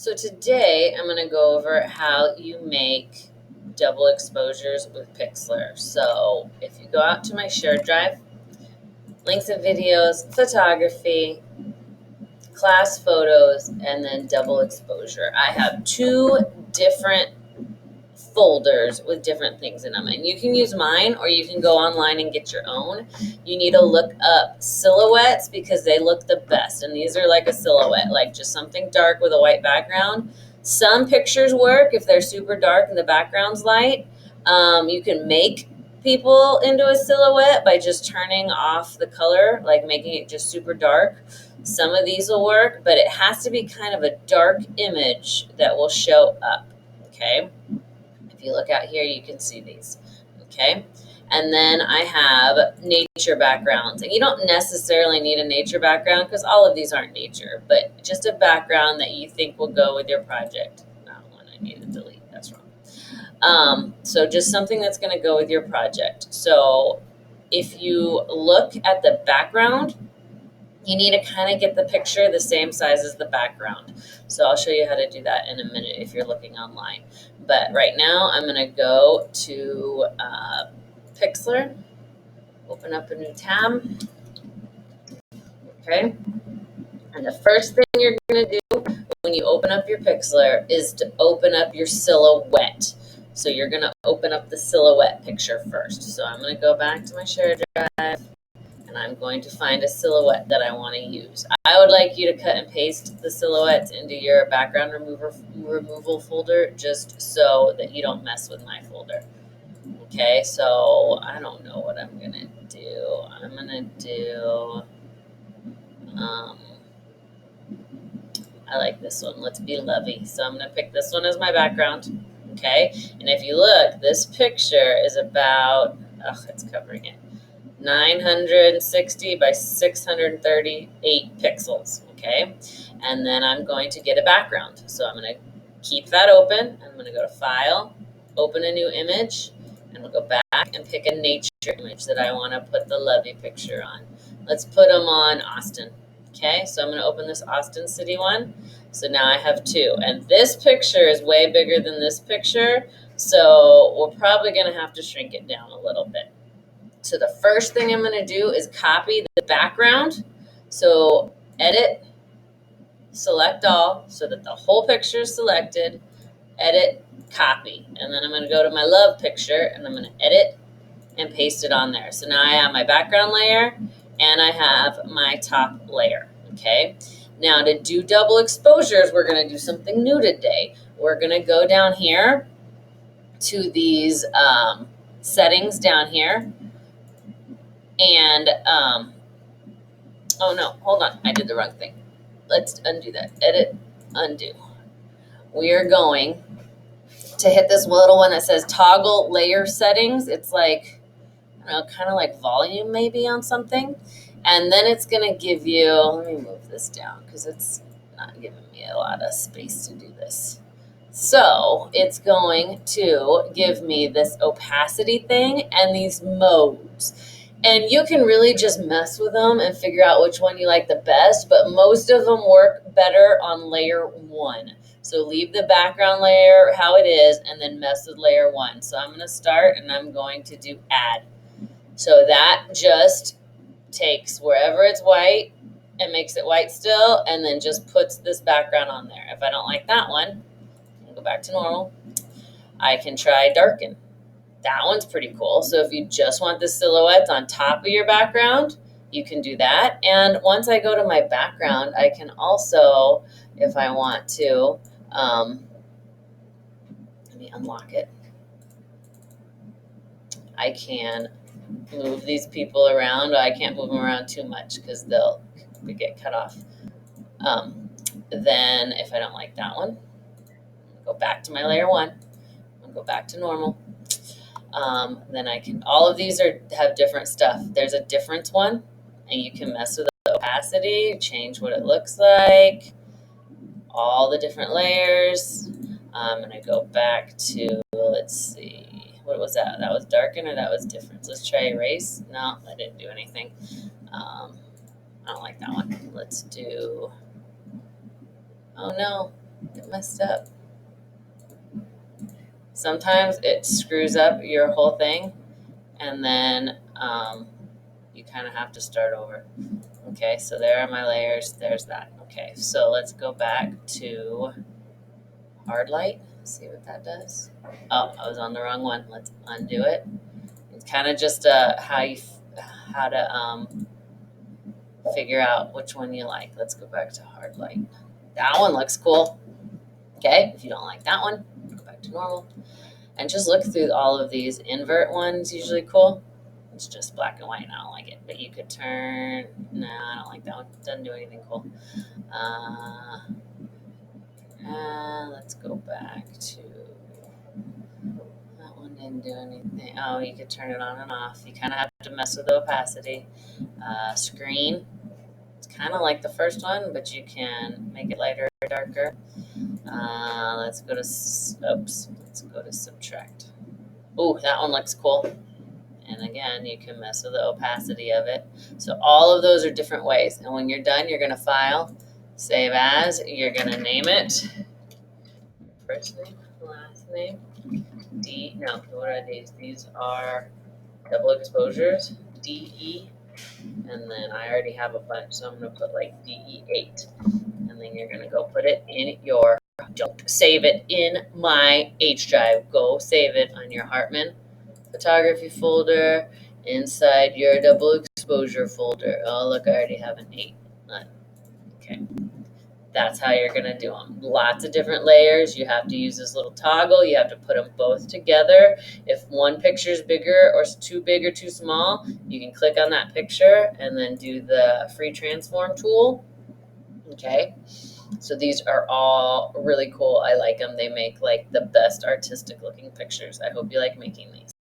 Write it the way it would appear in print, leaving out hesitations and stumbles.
So today I'm going to go over how you make double exposures with Pixlr. So if you go out to my shared drive, links and videos, photography, class photos, and then double exposure. I have two different folders with different things in them, and you can use mine or you can go online and get your own. You need to look up silhouettes because they look the best, and these are like a silhouette, like just something dark with a white background. Some pictures work if they're super dark and the background's light. You can make people into a silhouette by just turning off the color, like making it just super dark. Some of these will work, but it has to be kind of a dark image that will show up. Okay. If you look out here, you can see these, okay? And then I have nature backgrounds. And you don't necessarily need a nature background because all of these aren't nature, but just a background that you think will go with your project. Not one I need to delete, that's wrong. So just something that's gonna go with your project. So if you look at the background, you need to kind of get the picture the same size as the background. So I'll show you how to do that in a minute if you're looking online. But right now I'm going to go to Pixlr, open up a new tab. Okay. And the first thing you're going to do when you open up your Pixlr is to open up your silhouette. So you're going to open up the silhouette picture first. So I'm going to go back to my shared drive. And I'm going to find a silhouette that I want to use. I would like you to cut and paste the silhouettes into your background removal folder just so that you don't mess with my folder. Okay, so I don't know what I'm going to do. I'm going to do, I like this one. Let's be lovey. So I'm going to pick this one as my background. Okay, and if you look, this picture is about, it's covering it. 960 by 638 pixels, okay? And then I'm going to get a background. So I'm going to keep that open. I'm going to go to File, Open a New Image, and we'll go back and pick a nature image that I want to put the lovey picture on. Let's put them on Austin, okay? So I'm going to open this Austin City one. So now I have two. And this picture is way bigger than this picture, so we're probably going to have to shrink it down a little bit. So the first thing I'm going to do is copy the background. So edit, select all so that the whole picture is selected, edit, copy. And then I'm going to go to my love picture and I'm going to edit and paste it on there. So now I have my background layer and I have my top layer, okay? Now to do double exposures, we're going to do something new today. We're going to go down here to these settings down here. And, oh no, hold on, I did the wrong thing. Let's undo that, edit, undo. We are going to hit this little one that says toggle layer settings. It's like, I don't know, kind of like volume maybe on something. And then it's gonna give you, let me move this down because it's not giving me a lot of space to do this. So it's going to give me this opacity thing and these modes. And you can really just mess with them and figure out which one you like the best, but most of them work better on layer 1. So leave the background layer how it is and then mess with layer 1. So I'm going to start and I'm going to do add. So that just takes wherever it's white and makes it white still and then just puts this background on there. If I don't like that one, I'll go back to normal. I can try darken. That one's pretty cool. So if you just want the silhouettes on top of your background, you can do that. And once I go to my background, I can also, if I want to, let me unlock it. I can move these people around. I can't move them around too much because they'll get cut off. Then if I don't like that one, I'll go back to my layer 1. I'll go back to normal. Then I can, all of these have different stuff. There's a difference one, and you can mess with the opacity, change what it looks like, all the different layers. I'm going to go back to, let's see, what was that? That was darken or that was difference? Let's try erase. No, that didn't do anything. I don't like that one. Let's do, oh no, It messed up. Sometimes it screws up your whole thing, and then you kind of have to start over. Okay, so there are my layers. There's that. Okay, so let's go back to hard light. See what that does. Oh, I was on the wrong one. Let's undo it. It's kind of just how to figure out which one you like. Let's go back to hard light. That one looks cool. Okay, if you don't like that one, go back to normal. And just look through all of these. Invert one's usually cool. It's just black and white and I don't like it. But you could turn, no, I don't like that one. It doesn't do anything cool. Let's go back to, that one didn't do anything. Oh, you could turn it on and off. You kind of have to mess with the opacity. Screen, it's kind of like the first one, but you can make it lighter or darker. Let's go to, let's go to subtract. Ooh, that one looks cool. And again, you can mess with the opacity of it. So all of those are different ways. And when you're done, you're going to file, save as, you're going to name it. First name, last name, no, what are these? These are double exposures, DE. And then I already have a bunch, so I'm going to put like DE8. And then you're going to go put it in your, don't save it in my H drive. Go save it on your Hartman photography folder inside your double exposure folder. Oh, look, I already have an 8. Okay. That's how you're going to do them. Lots of different layers. You have to use this little toggle. You have to put them both together. If one picture is bigger or too big or too small, you can click on that picture and then do the free transform tool. Okay. So these are all really cool. I like them. They make like the best artistic looking pictures. I hope you like making these.